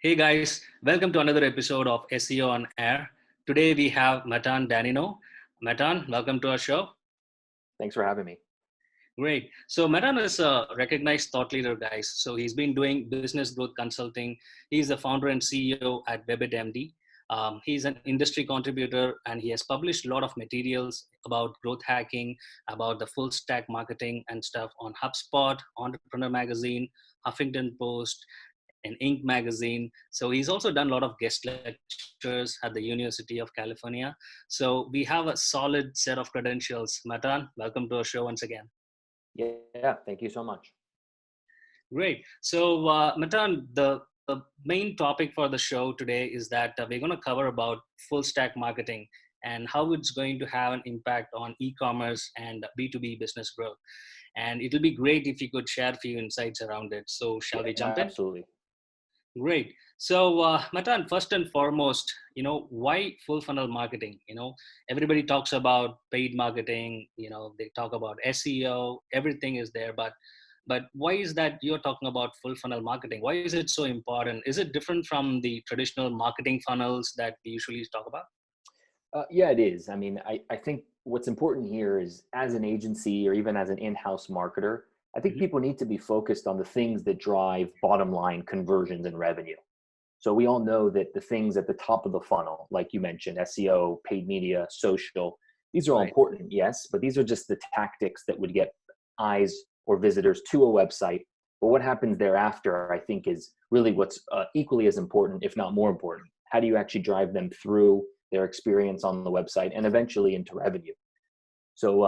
Hey guys, welcome to another episode of SEO on Air. Today we have Mattan Danino. Mattan, welcome to our show. Thanks for having me. Great. So Mattan is a recognized thought leader, guys. So he's been doing business growth consulting. He's the founder and CEO at WEBITMD. He's an industry contributor and he has published a lot of materials about growth hacking, about the full stack marketing and stuff on HubSpot, Entrepreneur Magazine, Huffington Post, and Inc. magazine. So he's also done a lot of guest lectures at the University of California. So we have a solid set of credentials. Mattan, welcome to our show once again. Yeah, thank you so much. Great. So Mattan, the main topic for the show today is that we're going to cover about full stack marketing and how it's going to have an impact on e-commerce and B2B business growth. And it'll be great if you could share a few insights around it. So shall we jump in? Absolutely. Great. So, Mattan, first and foremost, why full funnel marketing? Everybody talks about paid marketing. They talk about SEO. Everything is there, but why is that you're talking about full funnel marketing? Why is it so important? Is it different from the traditional marketing funnels that we usually talk about? Yeah, it is. I mean, I think what's important here is as an agency or even as an in-house marketer, I think people need to be focused on the things that drive bottom line conversions and revenue. So we all know that the things at the top of the funnel, like you mentioned, SEO, paid media, social, these are all important, yes, but these are just the tactics that would get eyes or visitors to a website. But what happens thereafter, I think, is really what's equally as important, if not more important. How do you actually drive them through their experience on the website and eventually into revenue? So,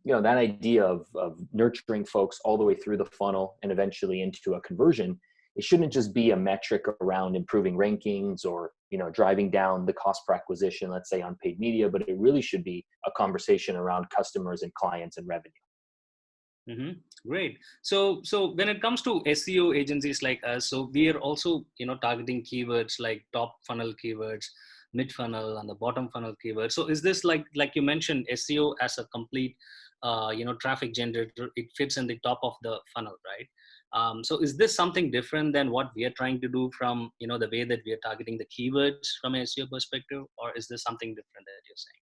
that idea of nurturing folks all the way through the funnel and eventually into a conversion, it shouldn't just be a metric around improving rankings or, driving down the cost per acquisition, let's say on paid media, but it really should be a conversation around customers and clients and revenue. Great. So when it comes to SEO agencies like us, so we are also, targeting keywords like top funnel keywords, mid funnel and the bottom funnel keywords. So is this like you mentioned, SEO as a complete, traffic generator, it fits in the top of the funnel, right? So is this something different than what we are trying to do from, the way that we are targeting the keywords from an SEO perspective, or is this something different that you're saying?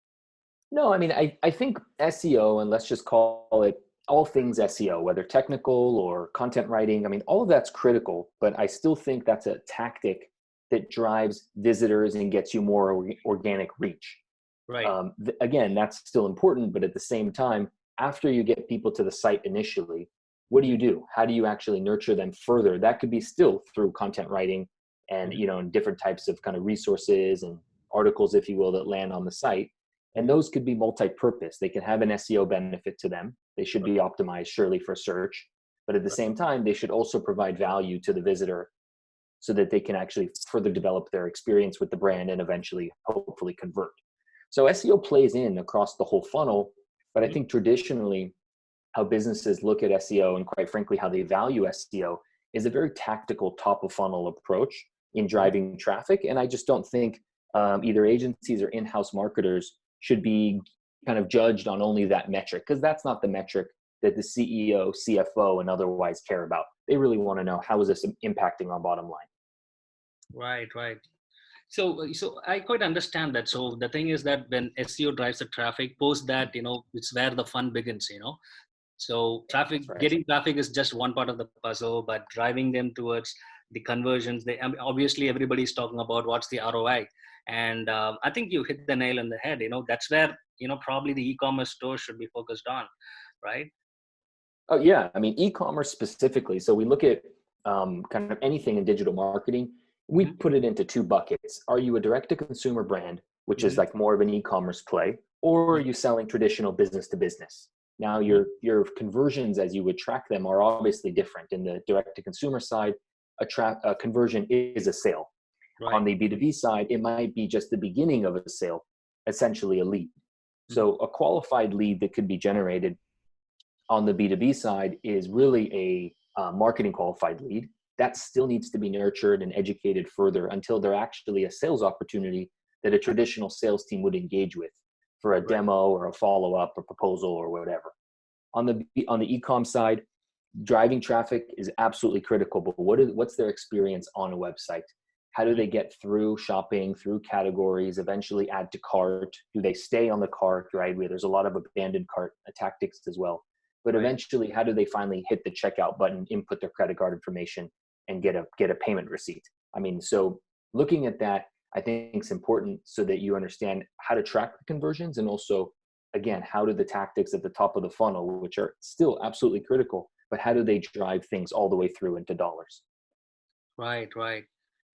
No, I mean, I think SEO, and let's just call it all things SEO, whether technical or content writing, I mean, all of that's critical, but I still think that's a tactic that drives visitors and gets you more organic reach. Right. Again, that's still important, but at the same time, after you get people to the site initially, what do? How do you actually nurture them further? That could be still through content writing and, and different types of kind of resources and articles, if you will, that land on the site. And those could be multi-purpose. They can have an SEO benefit to them. They should be optimized surely for search, but at the same time, they should also provide value to the visitor so that they can actually further develop their experience with the brand and eventually, hopefully, convert. So SEO plays in across the whole funnel, but I think traditionally how businesses look at SEO and quite frankly, how they value SEO is a very tactical top of funnel approach in driving traffic. And I just don't think either agencies or in-house marketers should be kind of judged on only that metric, because that's not the metric that the CEO, CFO, and otherwise care about. They really want to know, how is this impacting on bottom line? Right. So I quite understand that. So the thing is that when SEO drives the traffic, post that, it's where the fun begins, So getting traffic is just one part of the puzzle, but driving them towards the conversions, obviously everybody's talking about what's the ROI. And I think you hit the nail on the head, that's where, probably the e-commerce store should be focused on, right? Oh yeah. I mean, e-commerce specifically. So we look at kind of anything in digital marketing, we put it into two buckets. Are you a direct-to-consumer brand, which is like more of an e-commerce play, or are you selling traditional business to business? Now your conversions, as you would track them, are obviously different. In the direct-to-consumer side, a conversion is a sale. Right. On the B2B side, it might be just the beginning of a sale, essentially a lead. So a qualified lead that could be generated on the B2B side is really a marketing qualified lead. That still needs to be nurtured and educated further until they're actually a sales opportunity that a traditional sales team would engage with for a demo or a follow-up or proposal or whatever. On the e-com side, driving traffic is absolutely critical, but what's their experience on a website? How do they get through shopping, through categories, eventually add to cart? Do they stay on the cart, right? There's a lot of abandoned cart tactics as well. But Right. eventually, how do they finally hit the checkout button, input their credit card information, and get a payment receipt? I mean, so looking at that, I think it's important so that you understand how to track the conversions, and also, again, how do the tactics at the top of the funnel, which are still absolutely critical, but how do they drive things all the way through into dollars? Right. Right.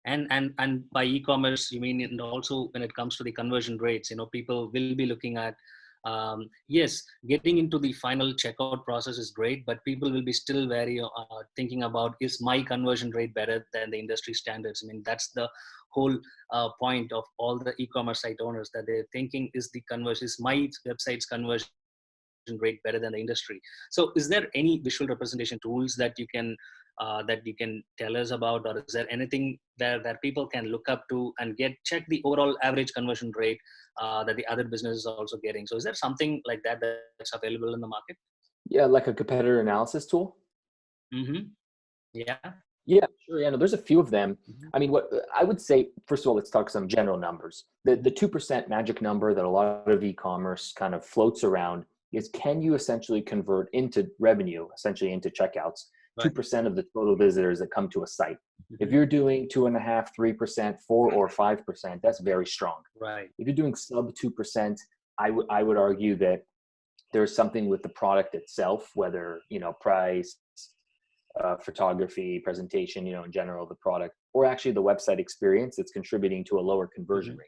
And by e-commerce, you mean, and also when it comes to the conversion rates, people will be looking at, yes, getting into the final checkout process is great, but people will be still very thinking about, is my conversion rate better than the industry standards? I mean, that's the whole point of all the e-commerce site owners, that they're thinking, is my website's conversion rate better than the industry? So is there any visual representation tools that you can tell us about, or is there anything that people can look up to and check the overall average conversion rate that the other businesses are also getting? So is there something like that that's available in the market? Yeah, like a competitor analysis tool. Mm-hmm. Yeah. Yeah, sure. Yeah, no, there's a few of them. Mm-hmm. I mean, what I would say, first of all, let's talk some general numbers. The 2% magic number that a lot of e-commerce kind of floats around is, can you essentially convert into revenue, essentially into checkouts, Right. 2% of the total visitors that come to a site? If Mm-hmm. you're doing 2.5%, 3%, 4 or 5%, that's very strong. Right. If you're doing sub 2%, I would argue that there's something with the product itself, whether, price, photography, presentation, in general, the product, or actually the website experience that's contributing to a lower conversion Mm-hmm.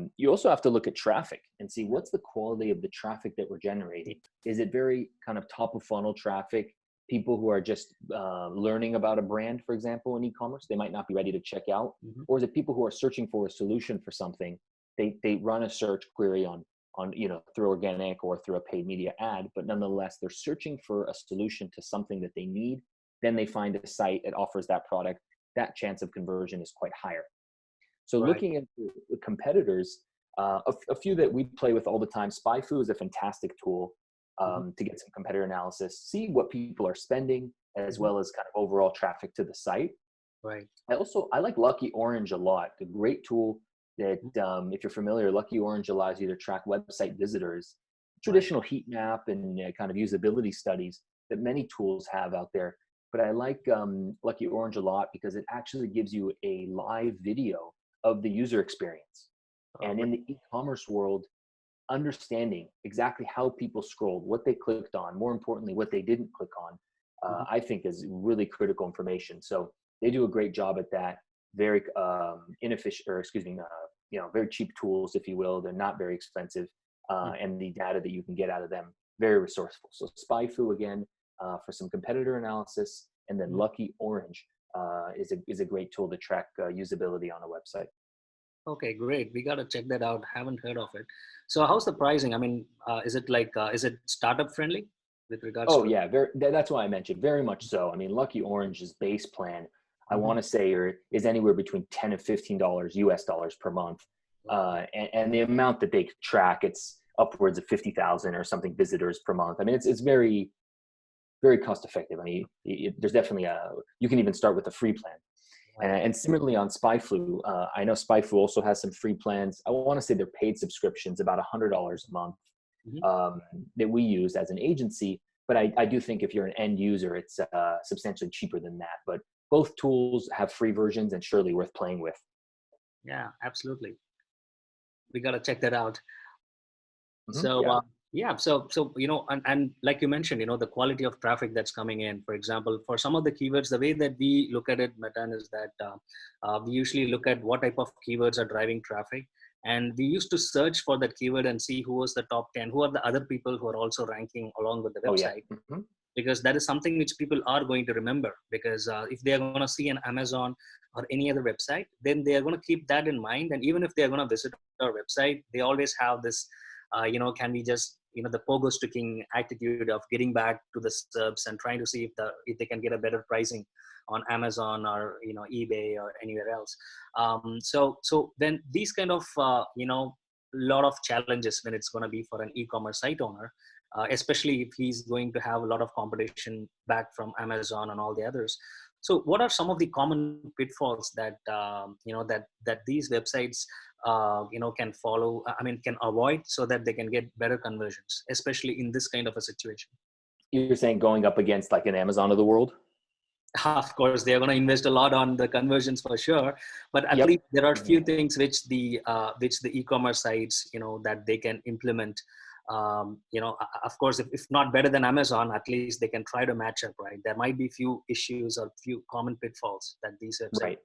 rate. You also have to look at traffic and see what's the quality of the traffic that we're generating. Is it very kind of top of funnel traffic? People who are just learning about a brand, for example, in e-commerce, they might not be ready to check out. Mm-hmm. Or is it people who are searching for a solution for something? They run a search query on through organic or through a paid media ad, but nonetheless, they're searching for a solution to something that they need. Then they find a site that offers that product. That chance of conversion is quite higher. So Right. looking at the competitors, a few that we play with all the time, SpyFu is a fantastic tool Mm-hmm. to get some competitor analysis, see what people are spending, as Mm-hmm. well as kind of overall traffic to the site. Right. I like Lucky Orange a lot. A great tool that, if you're familiar, Lucky Orange allows you to track website visitors, Right. traditional heat map and kind of usability studies that many tools have out there. But I like Lucky Orange a lot because it actually gives you a live video of the user experience. And Right. in the e-commerce world, understanding exactly how people scrolled, what they clicked on, more importantly, what they didn't click on, Mm-hmm. I think is really critical information. So they do a great job at that. Very inefficient, or excuse me, very cheap tools, if you will. They're not very expensive, and the data that you can get out of them, very resourceful. So SpyFu again for some competitor analysis, and then Mm-hmm. Lucky Orange is a great tool to track usability on a website. Okay, great. We got to check that out. Haven't heard of it. So how's the pricing? I mean, is it startup friendly with regards Oh to? yeah, that's why I mentioned very much so. I mean, Lucky Orange's base plan, I Mm-hmm. want to say, is anywhere between $10 and $15 US dollars per month, Wow. and the amount that they track, it's upwards of 50,000 or something visitors per month. I mean, it's very, very cost effective. I mean, there's definitely you can even start with a free plan. Right. And similarly on SpyFlu, I know SpyFlu also has some free plans. I want to say their paid subscriptions about $100 a month Mm-hmm. that we use as an agency. But I do think if you're an end user, it's substantially cheaper than that. But both tools have free versions and surely worth playing with. Yeah, absolutely. We got to check that out. So Yeah. yeah, so and like you mentioned, the quality of traffic that's coming in. For example, for some of the keywords, the way that we look at it, Mattan, is that we usually look at what type of keywords are driving traffic, and we used to search for that keyword and see who was the top 10, who are the other people who are also ranking along with the Oh yeah. website, because that is something which people are going to remember. Because if they are going to see an Amazon or any other website, then they are going to keep that in mind, and even if they are going to visit our website, they always have this can we just the pogo sticking attitude of getting back to the subs and trying to see if they can get a better pricing on Amazon or eBay or anywhere else. So then these kind of lot of challenges when it's going to be for an e-commerce site owner, especially if he's going to have a lot of competition back from Amazon and all the others. So what are some of the common pitfalls that, that these websites, can follow, can avoid so that they can get better conversions, especially in this kind of a situation? You're saying going up against like an Amazon of the world? Of course, they're going to invest a lot on the conversions for sure, but at Yep. least there are few things which the e-commerce sites, that they can implement. Of course, if not better than Amazon, at least they can try to match up, right? There might be few issues or few common pitfalls that these websites Right.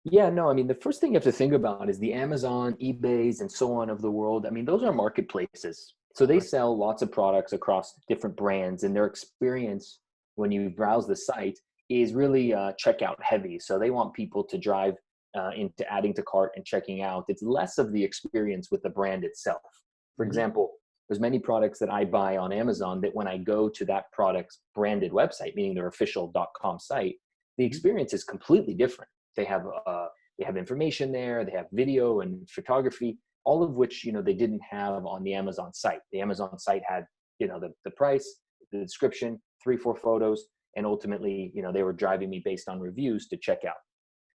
Yeah, no, I mean, the first thing you have to think about is the Amazon, eBays, and so on of the world. I mean, those are marketplaces. So they have. sell lots of products across different brands, and their experience when you browse the site is really checkout heavy. So they want people to drive into adding to cart and checking out. It's less of the experience with the brand itself. For example, there's many products that I buy on Amazon that when I go to that product's branded website, meaning their official.com site, the experience is completely different. They have information there. They have video and photography, all of which they didn't have on the Amazon site. The Amazon site had the price, the description, 3-4 photos, and ultimately they were driving me based on reviews to check out.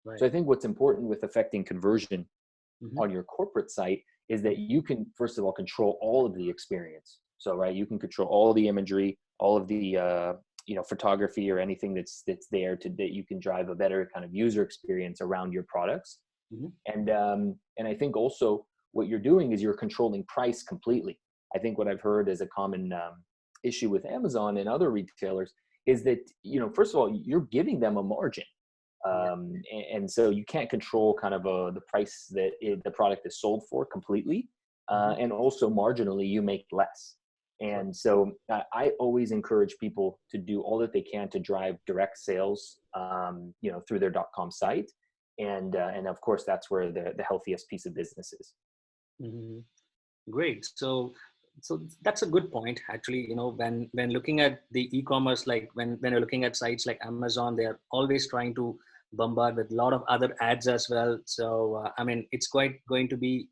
Right. So I think what's important with affecting conversion on your corporate site is that you can first of all control all of the experience. So right, you can control all the imagery, all of the photography or anything that's there that you can drive a better kind of user experience around your products. And I think also what you're doing is you're controlling price completely. I think what I've heard as a common issue with Amazon and other retailers is that first of all, you're giving them a margin, and so you can't control kind of the price that the product is sold for completely, and also marginally you make less. And so I always encourage people to do all that they can to drive direct sales, through their .com site. And of course, that's where the healthiest piece of business is. Great. So that's a good point. Actually, when looking at the e-commerce, like when you're looking at sites like Amazon, they're always trying to bombard with a lot of other ads as well. So, it's quite going to be,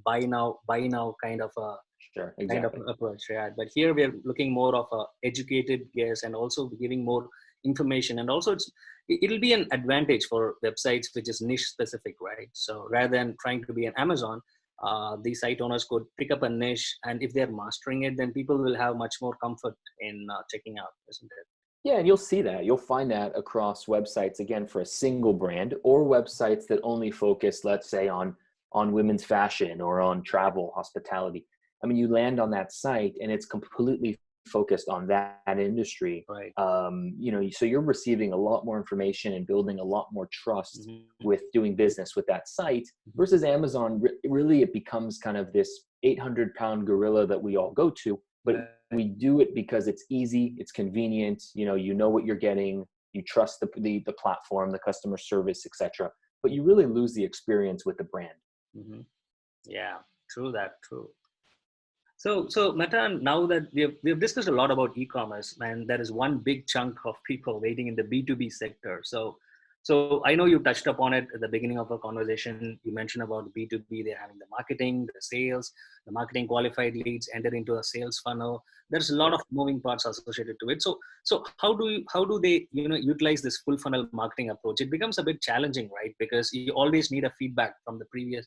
buy now kind of a Sure, exactly. kind of approach, right? But here we're looking more of a educated guess and also giving more information. And also it'll be an advantage for websites which is niche specific, right? So rather than trying to be an Amazon, the site owners could pick up a niche, and if they're mastering it, then people will have much more comfort in checking out, isn't it? Yeah, and you'll see that. You'll find that across websites, again, for a single brand or websites that only focus, let's say, on women's fashion or on travel, hospitality. I mean, you land on that site and it's completely focused on that industry. Right. So you're receiving a lot more information and building a lot more trust with doing business with that site versus Amazon. Really, it becomes kind of this 800-pound gorilla that we all go to, but we do it because it's easy, it's convenient. You know what you're getting. You trust the platform, the customer service, etc. But you really lose the experience with the brand. Yeah, true. So Mattan, now that we've discussed a lot about e-commerce, and there is one big chunk of people waiting in the B2B sector. So I know you touched upon it at the beginning of our conversation. You mentioned about B2B, they're having the marketing, the sales, the marketing qualified leads enter into a sales funnel. There's a lot of moving parts associated to it. So how do they utilize this full funnel marketing approach? It becomes a bit challenging, right? Because you always need a feedback from the previous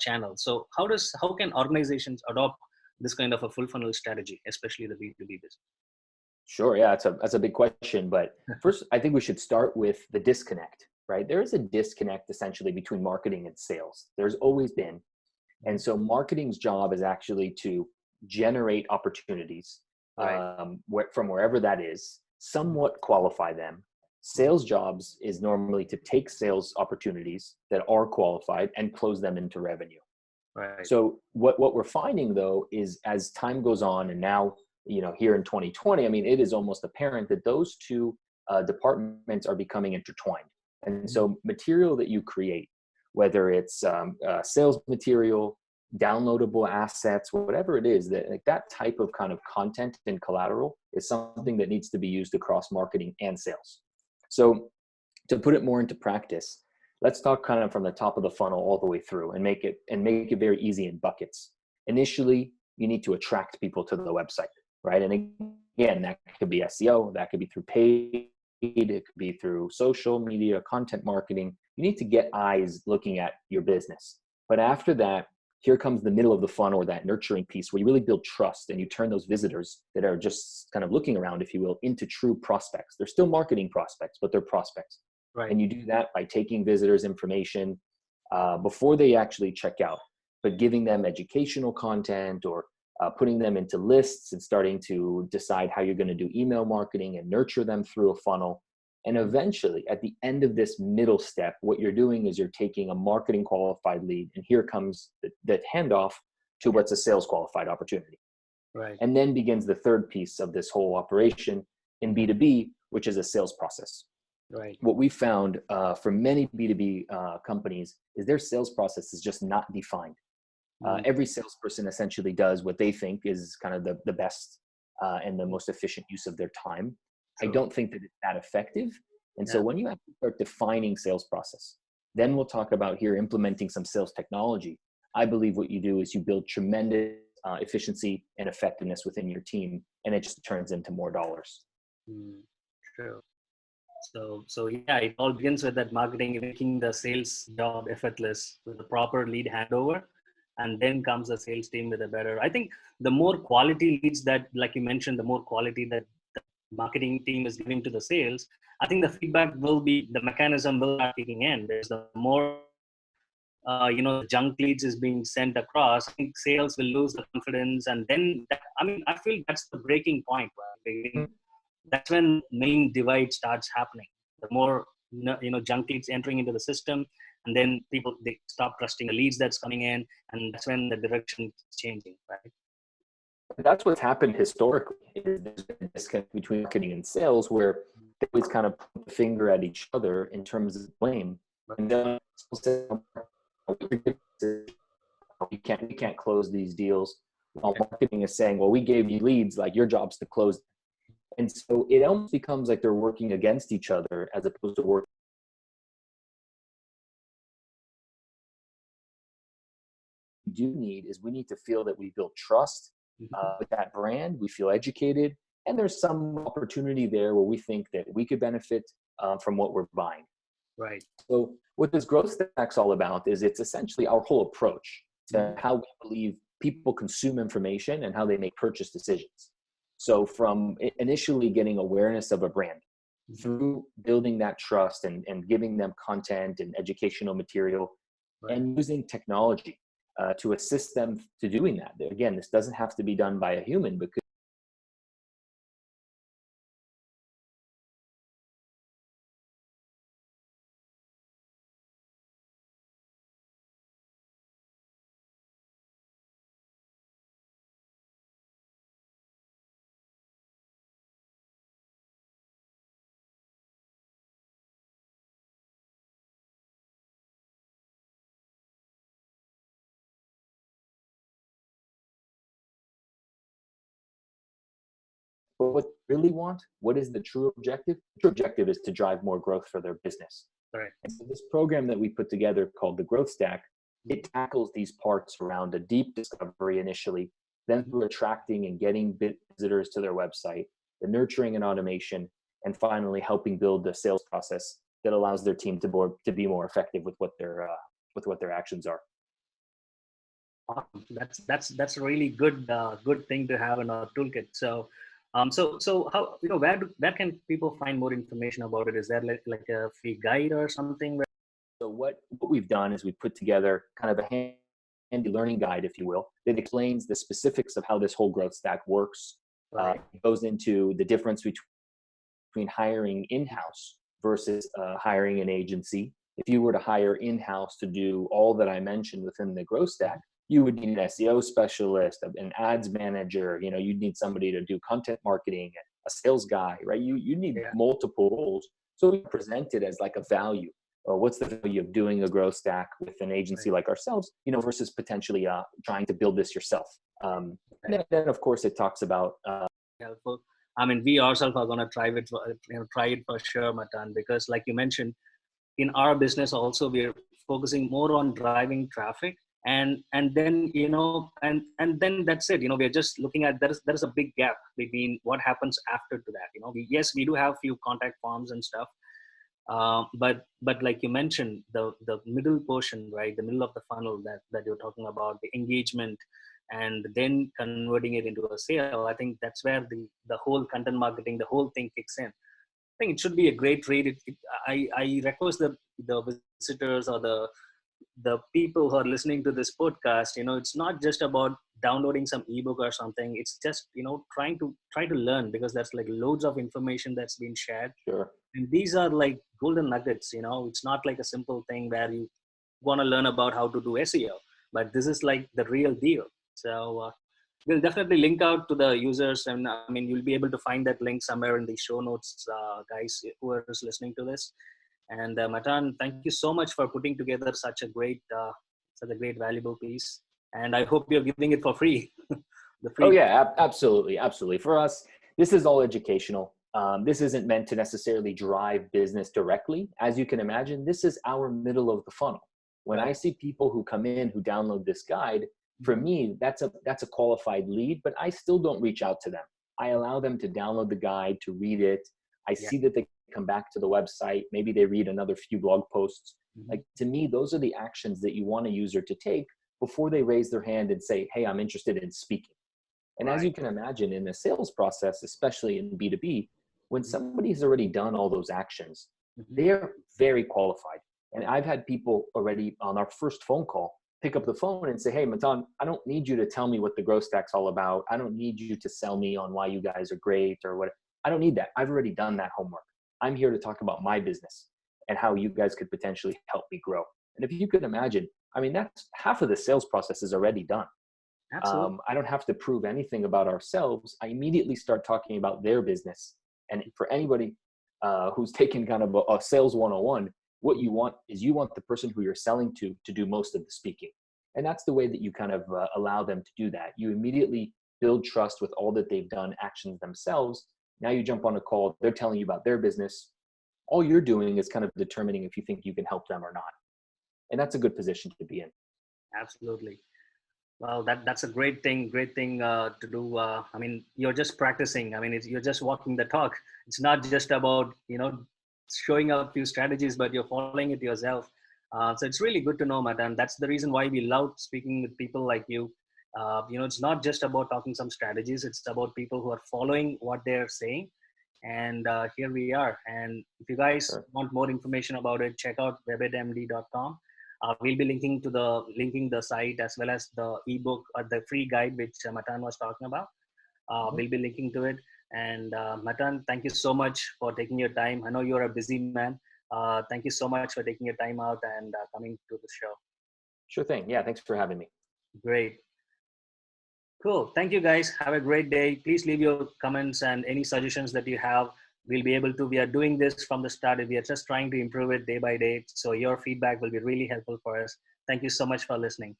channel. So how can organizations adopt this kind of a full funnel strategy, especially the B2B business? Sure. Yeah, that's a big question. But first, I think we should start with the disconnect, right? There is a disconnect essentially between marketing and sales. There's always been. And so marketing's job is actually to generate opportunities from wherever that is, somewhat qualify them. Sales jobs is normally to take sales opportunities that are qualified and close them into revenue. Right. So what we're finding though is as time goes on, and now here in 2020, I mean, it is almost apparent that those two departments are becoming intertwined. And so material that you create, whether it's sales material, downloadable assets, whatever it is, that type of kind of content and collateral is something that needs to be used across marketing and sales. So to put it more into practice, let's talk kind of from the top of the funnel all the way through and make it very easy in buckets. Initially, you need to attract people to the website, right? And again, that could be SEO, that could be through paid it could be through social media, content marketing. You need to get eyes looking at your business. But after that, here comes the middle of the funnel, or that nurturing piece, where you really build trust and you turn those visitors that are just kind of looking around, if you will, into true prospects. They're still marketing prospects, but they're prospects. Right. And you do that by taking visitors' information before they actually check out, but giving them educational content, or putting them into lists and starting to decide how you're going to do email marketing and nurture them through a funnel. And eventually, at the end of this middle step, what you're doing is you're taking a marketing qualified lead, and here comes the handoff to what's a sales qualified opportunity. Right. And then begins the third piece of this whole operation in B2B, which is a sales process. Right. What we found for many B2B companies is their sales process is just not defined. Every salesperson essentially does what they think is kind of the best and the most efficient use of their time. True. I don't think that it's that effective. And so when you actually start defining sales process, then we'll talk about here implementing some sales technology. I believe what you do is you build tremendous efficiency and effectiveness within your team, and it just turns into more dollars. True. So yeah, it all begins with that marketing, making the sales job effortless with the proper lead handover. And then comes the sales team with a better, I think the more quality leads that, like you mentioned, the more quality that the marketing team is giving to the sales, I think the feedback will be, the mechanism will start kicking in. There's the more, junk leads is being sent across, I think sales will lose the confidence. And then, I feel that's the breaking point, right? That's when main divide starts happening. The more, junk leads entering into the system, and then they stop trusting the leads that's coming in, and that's when the direction is changing, right? That's what's happened historically. There's been a disconnect between marketing and sales, where they always kind of point the finger at each other in terms of blame. And then we can't close these deals. While marketing is saying, well, we gave you leads, like your job's to close them. And so it almost becomes like they're working against each other as opposed to working. Do need is we need to feel that we build trust with that brand. We feel educated, and there's some opportunity there where we think that we could benefit from what we're buying. Right. So what this growth stack's all about is it's essentially our whole approach to how we believe people consume information and how they make purchase decisions. So from initially getting awareness of a brand, through building that trust and giving them content and educational material, and using technology to assist them to doing that. Again, this doesn't have to be done by a human, because but what they really want, what is the true objective? The true objective is to drive more growth for their business. Right. And so this program that we put together called the Growth Stack, it tackles these parts around a deep discovery initially, then through attracting and getting visitors to their website, the nurturing and automation, and finally helping build the sales process that allows their team to be more effective with what their actions are. That's a really good thing to have in our toolkit. So how, where can people find more information about it? Is there like a free guide or something? So what we've done is we put together kind of a handy learning guide, if you will, that explains the specifics of how this whole growth stack works. It goes into the difference between hiring in-house versus hiring an agency. If you were to hire in-house to do all that I mentioned within the growth stack, you would need an SEO specialist, an ads manager, you'd need somebody to do content marketing, a sales guy, right? You need multiple roles. So we present it as like a value. What's the value of doing a growth stack with an agency like ourselves, versus potentially trying to build this yourself. And then of course it talks about helpful. I mean, we ourselves are going to try it for sure, Mattan, because like you mentioned, in our business also, we're focusing more on driving traffic and then and then that's it. We're just looking at there is a big gap between what happens after to that. Yes, we do have few contact forms and stuff, but like you mentioned, the middle portion, right, the middle of the funnel that you're talking about, the engagement, and then converting it into a sale. I think that's where the whole content marketing, the whole thing kicks in. I think it should be a great read. I request the visitors or the people who are listening to this podcast, it's not just about downloading some ebook or something. It's just, try to learn, because there's like loads of information that's been shared. Sure. And these are like golden nuggets. It's not like a simple thing where you want to learn about how to do SEO, but this is like the real deal. So we'll definitely link out to the users, and I mean, you'll be able to find that link somewhere in the show notes, guys, whoever is listening to this. And Mattan, thank you so much for putting together such a great valuable piece. And I hope you're giving it for free. Oh yeah, absolutely. For us, this is all educational. This isn't meant to necessarily drive business directly. As you can imagine, this is our middle of the funnel. When I see people who come in who download this guide, for me, that's a qualified lead, but I still don't reach out to them. I allow them to download the guide, to read it. I see that they come back to the website. Maybe they read another few blog posts. Like, to me, those are the actions that you want a user to take before they raise their hand and say, hey, I'm interested in speaking. And as you can imagine, in the sales process, especially in B2B, when somebody's already done all those actions, they're very qualified. And I've had people already on our first phone call pick up the phone and say, hey, Mattan, I don't need you to tell me what the growth stack's all about. I don't need you to sell me on why you guys are great or what. I don't need that. I've already done that homework. I'm here to talk about my business and how you guys could potentially help me grow. And if you could imagine, I mean, that's half of the sales process is already done. Absolutely. I don't have to prove anything about ourselves. I immediately start talking about their business. And for anybody who's taken kind of a sales 101, what you want is you want the person who you're selling to do most of the speaking. And that's the way that you kind of allow them to do that. You immediately build trust with all that they've done, actions themselves. Now you jump on a call, they're telling you about their business. All you're doing is kind of determining if you think you can help them or not. And that's a good position to be in. Absolutely. Well, that's a great thing to do. I mean, you're just practicing. I mean, you're just walking the talk. It's not just about, showing up a few strategies, but you're following it yourself. So it's really good to know, Mattan. That's the reason why we love speaking with people like you. It's not just about talking some strategies. It's about people who are following what they're saying. And here we are. And if you guys want more information about it, check out webitmd.com. We'll be linking the site as well as the ebook or the free guide, which Mattan was talking about. We'll be linking to it. And Mattan, thank you so much for taking your time. I know you're a busy man. Thank you so much for taking your time out and coming to the show. Sure thing. Yeah, thanks for having me. Great. Cool. Thank you, guys. Have a great day. Please leave your comments and any suggestions that you have. We are doing this from the start. We are just trying to improve it day by day. So your feedback will be really helpful for us. Thank you so much for listening.